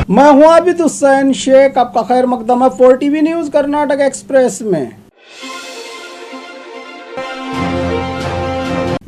मैं हूं आबिद हुसैन शेख, आपका खैर मकदम है 4TV न्यूज कर्नाटक एक्सप्रेस में।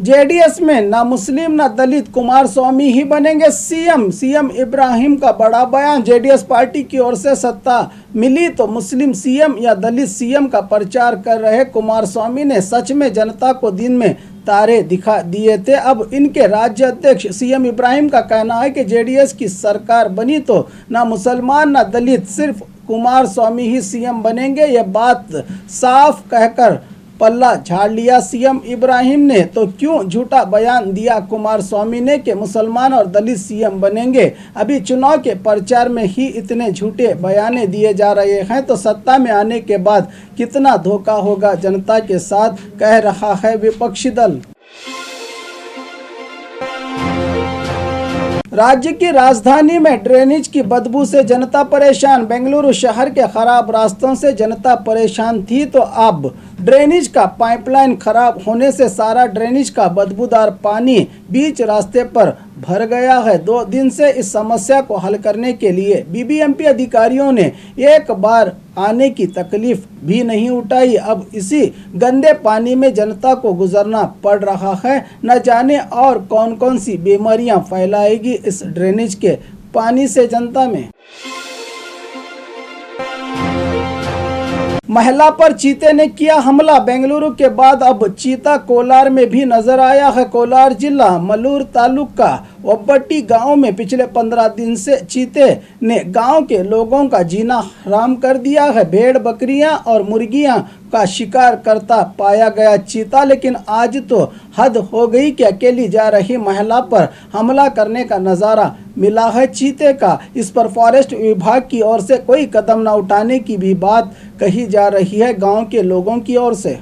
जेडीएस में ना मुस्लिम ना दलित, कुमारस्वामी ही बनेंगे सीएम इब्राहिम का बड़ा बयान। जेडीएस पार्टी की ओर से सत्ता मिली तो मुस्लिम सीएम या दलित सीएम का प्रचार कर रहे कुमारस्वामी ने सच में जनता को दिन में तारे दिखा दिए थे। अब इनके राज्य अध्यक्ष सीएम इब्राहिम का कहना है कि जेडीएस की सरकार बनी तो ना मुसलमान ना दलित, सिर्फ कुमारस्वामी ही सीएम बनेंगे। यह बात साफ कहकर पल्ला झाड़ लिया सीएम इब्राहिम ने। तो क्यों झूठा बयान दिया कुमारस्वामी ने कि मुसलमान और दलित सीएम बनेंगे? अभी चुनाव के प्रचार में ही इतने झूठे बयाने दिए जा रहे हैं तो सत्ता में आने के बाद कितना धोखा होगा जनता के साथ, कह रहा है विपक्षी दल। राज्य की राजधानी में ड्रेनेज की बदबू से जनता परेशान। बेंगलुरु शहर के खराब रास्तों से जनता परेशान थी तो अब ड्रेनेज का पाइपलाइन खराब होने से सारा ड्रेनेज का बदबूदार पानी बीच रास्ते पर भर गया है। 2 दिन से इस समस्या को हल करने के लिए बीबीएमपी अधिकारियों ने एक बार आने की तकलीफ भी नहीं उठाई। अब इसी गंदे पानी में जनता को गुजरना पड़ रहा है। न जाने और कौन कौन सी बीमारियां फैलाएगी इस ड्रेनेज के पानी से जनता में। महिला पर चीते ने किया हमला। बेंगलुरु के बाद अब चीता कोलार में भी नजर आया है। कोलार जिला मलूर तालुका ओब्बट्टी गांव में पिछले 15 दिन से चीते ने गांव के लोगों का जीना हराम कर दिया है। भेड़, बकरियां और मुर्गियां का शिकार करता पाया गया चीता, लेकिन आज तो हद हो गई कि अकेली जा रही महिला पर हमला करने का नज़ारा मिला है चीते का। इस पर फॉरेस्ट विभाग की ओर से कोई कदम न उठाने की भी बात कही जा रही है गांव के लोगों की ओर से।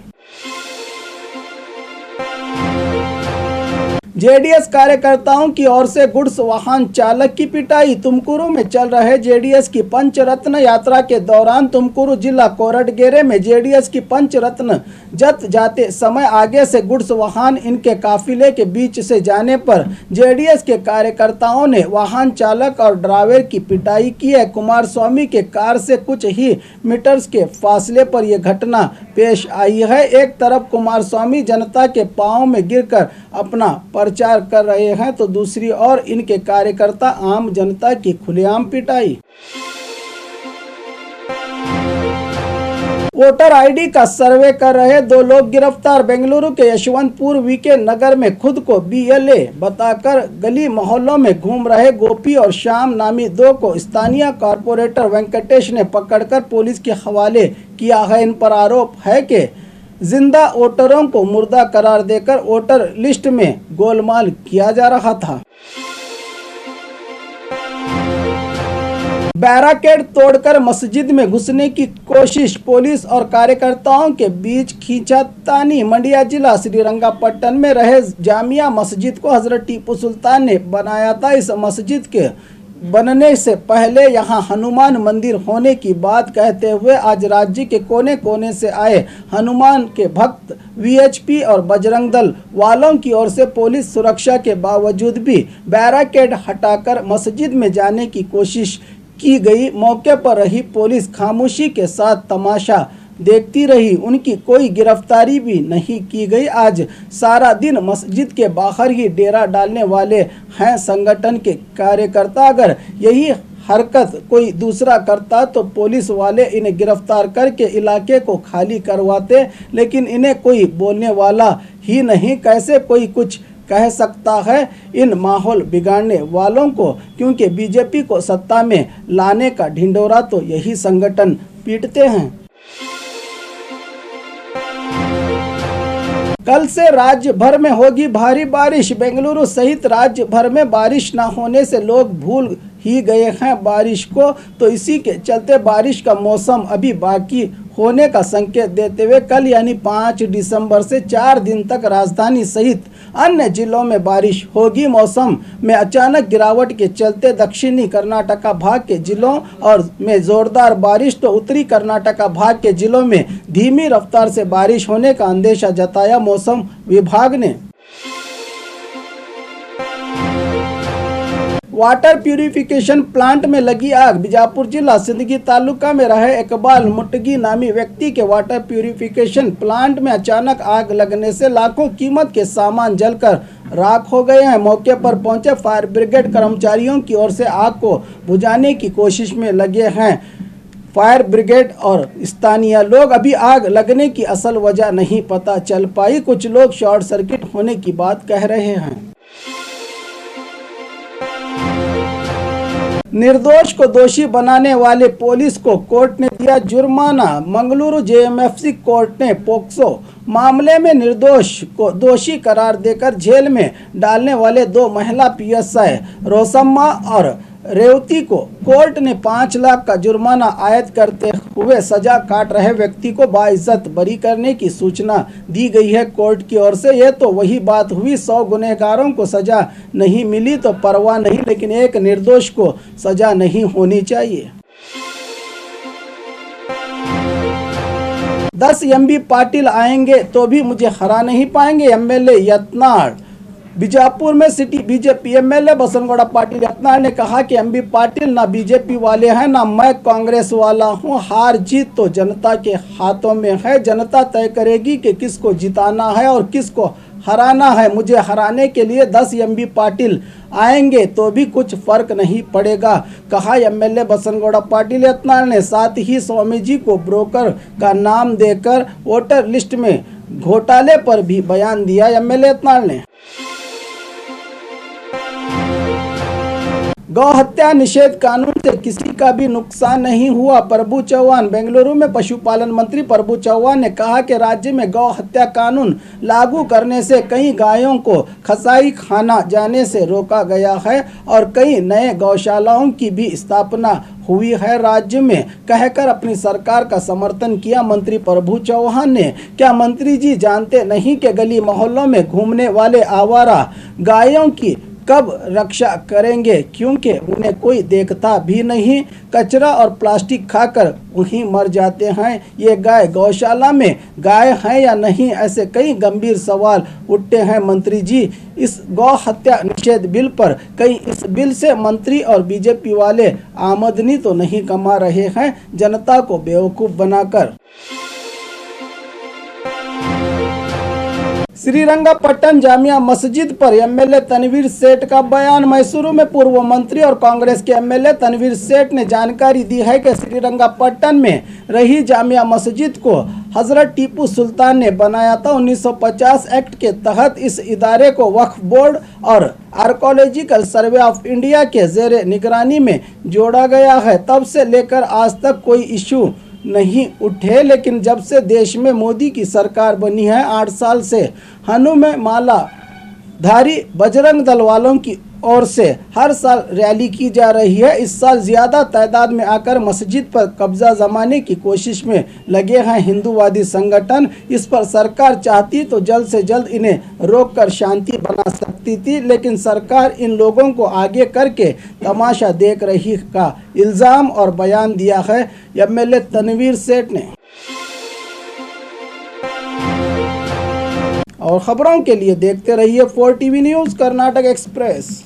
जेडीएस कार्यकर्ताओं की ओर से गुड्स वाहन चालक की पिटाई। तुमकुरू में चल रहे जेडीएस की पंचरत्न यात्रा के दौरान तुमकुरू जिला कोरटगेरे में जेडीएस की पंचरत्न जत जाते समय आगे से गुड्स वाहन इनके काफिले के बीच से जाने पर जेडीएस के कार्यकर्ताओं ने वाहन चालक और ड्राइवर की पिटाई की है। कुमारस्वामी के कार से कुछ ही मीटर्स के फासले पर यह घटना पेश आई है। एक तरफ कुमारस्वामी जनता के पांव में गिरकर अपना प्रचार कर रहे हैं तो दूसरी ओर इनके कार्यकर्ता आम जनता की खुलेआम पिटाई। वोटर आईडी का सर्वे कर रहे 2 लोग गिरफ्तार। बेंगलुरु के यशवंतपुर वीके नगर में खुद को बीएलए बताकर गली मोहल्लों में घूम रहे गोपी और श्याम नामी 2 को स्थानीय कॉर्पोरेटर वेंकटेश ने पकड़कर पुलिस के हवाले किया है। इन पर आरोप है कि जिंदा वोटरों को मुर्दा करार देकर वोटर लिस्ट में गोलमाल किया जा रहा था। बैराकेड तोड़कर मस्जिद में घुसने की कोशिश, पुलिस और कार्यकर्ताओं के बीच खींचातानी। मंडिया जिला श्रीरंगापट्टन में रहे जामिया मस्जिद को हजरत टीपू सुल्तान ने बनाया था। इस मस्जिद के बनने से पहले यहां हनुमान मंदिर होने की बात कहते हुए आज राज्य के कोने कोने से आए हनुमान के भक्त, वीएचपी और बजरंग दल वालों की ओर से पुलिस सुरक्षा के बावजूद भी बैराकेड हटाकर मस्जिद में जाने की कोशिश की गई। मौके पर रही पुलिस खामोशी के साथ तमाशा देखती रही, उनकी कोई गिरफ्तारी भी नहीं की गई। आज सारा दिन मस्जिद के बाहर ही डेरा डालने वाले हैं संगठन के कार्यकर्ता। अगर यही हरकत कोई दूसरा करता तो पुलिस वाले इन्हें गिरफ्तार करके इलाके को खाली करवाते, लेकिन इन्हें कोई बोलने वाला ही नहीं। कैसे कोई कुछ कह सकता है इन माहौल बिगाड़ने वालों को, क्योंकि बीजेपी को सत्ता में लाने का ढिंढोरा तो यही संगठन पीटते हैं। कल से राज्य भर में होगी भारी बारिश। बेंगलुरु सहित राज्य भर में बारिश न होने से लोग भूल ही गए हैं बारिश को, तो इसी के चलते बारिश का मौसम अभी बाकी होने का संकेत देते हुए कल यानी 5 दिसंबर से 4 दिन तक राजधानी सहित अन्य जिलों में बारिश होगी। मौसम में अचानक गिरावट के चलते दक्षिणी कर्नाटका भाग के जिलों और में जोरदार बारिश तो उत्तरी कर्नाटका भाग के जिलों में धीमी रफ्तार से बारिश होने का अंदेशा जताया मौसम विभाग ने। वाटर प्यूरिफिकेशन प्लांट में लगी आग। बीजापुर जिला सिंदगी तालुका में रहे इकबाल मुटगी नामी व्यक्ति के वाटर प्यूरिफिकेशन प्लांट में अचानक आग लगने से लाखों कीमत के सामान जलकर राख हो गए हैं। मौके पर पहुंचे फायर ब्रिगेड कर्मचारियों की ओर से आग को बुझाने की कोशिश में लगे हैं। फायर ब्रिगेड और स्थानीय लोग अभी आग लगने की असल वजह नहीं पता चल पाई। कुछ लोग शॉर्ट सर्किट होने की बात कह रहे हैं। निर्दोष को दोषी बनाने वाले पुलिस को कोर्ट ने दिया जुर्माना। मंगलुरु जेएमएफसी कोर्ट ने पोक्सो मामले में निर्दोष को दोषी करार देकर जेल में डालने वाले 2 महिला पीएसआई रोसम्मा और रेवती को कोर्ट ने 5 लाख का जुर्माना आयद करते हुए सजा काट रहे व्यक्ति को बाइज्जत बरी करने की सूचना दी गई है। कोर्ट की ओर से यह तो वही बात हुई, 100 गुनहगारों को सजा नहीं मिली तो परवाह नहीं, लेकिन एक निर्दोष को सजा नहीं होनी चाहिए। 10 एमबी पाटिल आएंगे तो भी मुझे हरा नहीं पाएंगे, एमएलए यत्नाड़। बीजापुर में city BJP MLA Basanagouda Patil Yatnal ने कहा कि एमबी पाटिल ना बीजेपी वाले हैं ना मैं कांग्रेस वाला हूं। हार जीत तो जनता के हाथों में है। जनता तय करेगी कि किसको जिताना है और किसको हराना है। मुझे हराने के लिए 10 एमबी पाटिल आएंगे तो भी कुछ फर्क नहीं पड़ेगा, कहा एमएलए बसनगौड़ा पाटिल यत्नाड़ ने। साथ ही स्वामी जी को ब्रोकर का नाम देकर वोटर लिस्ट में घोटाले पर भी बयान दिया एमएलए यत्नाड़ ने। गौ हत्या निषेध कानून से किसी का भी नुकसान नहीं हुआ, प्रभु चौहान। बेंगलुरु में पशुपालन मंत्री प्रभु चौहान ने कहा कि राज्य में गौ हत्या कानून लागू करने से कई गायों को कसाई खाना जाने से रोका गया है और कई नए गौशालाओं की भी स्थापना हुई है राज्य में, कहकर अपनी सरकार का समर्थन किया मंत्री प्रभु चौहान ने। क्या मंत्री जी जानते नहीं कि गली मोहल्लों में घूमने वाले आवारा गायों की कब रक्षा करेंगे, क्योंकि उन्हें कोई देखता भी नहीं। कचरा और प्लास्टिक खाकर वहीं मर जाते हैं। ये गाय गौशाला में गाय हैं या नहीं, ऐसे कई गंभीर सवाल उठते हैं। मंत्री जी, इस गौ हत्या निषेध बिल पर कहीं इस बिल से मंत्री और बीजेपी वाले आमदनी तो नहीं कमा रहे हैं जनता को बेवकूफ़ बनाकर। श्रीरंगपट्टन जामिया मस्जिद पर एमएलए तनवीर सेठ का बयान। मैसूरू में पूर्व मंत्री और कांग्रेस के एमएलए तनवीर सेठ ने जानकारी दी है कि श्रीरंगपट्टन में रही जामिया मस्जिद को हजरत टीपू सुल्तान ने बनाया था। 1950 एक्ट के तहत इस इदारे को वक्फ बोर्ड और आर्कोलॉजिकल सर्वे ऑफ इंडिया के जेर निगरानी में जोड़ा गया है। तब से लेकर आज तक कोई इशू नहीं उठे, लेकिन जब से देश में मोदी की सरकार बनी है 8 साल से हनुमान माला धारी बजरंग दल वालों की ओर से हर साल रैली की जा रही है। इस साल ज्यादा तादाद में आकर मस्जिद पर कब्जा जमाने की कोशिश में लगे हैं हिंदूवादी संगठन। इस पर सरकार चाहती तो जल्द से जल्द इन्हें रोककर शांति बना सकती थी, लेकिन सरकार इन लोगों को आगे करके तमाशा देख रही का इल्जाम और बयान दिया है एमएलए तनवीर सेठ ने। और खबरों के लिए देखते रहिए 4 टीवी न्यूज़ कर्नाटक एक्सप्रेस।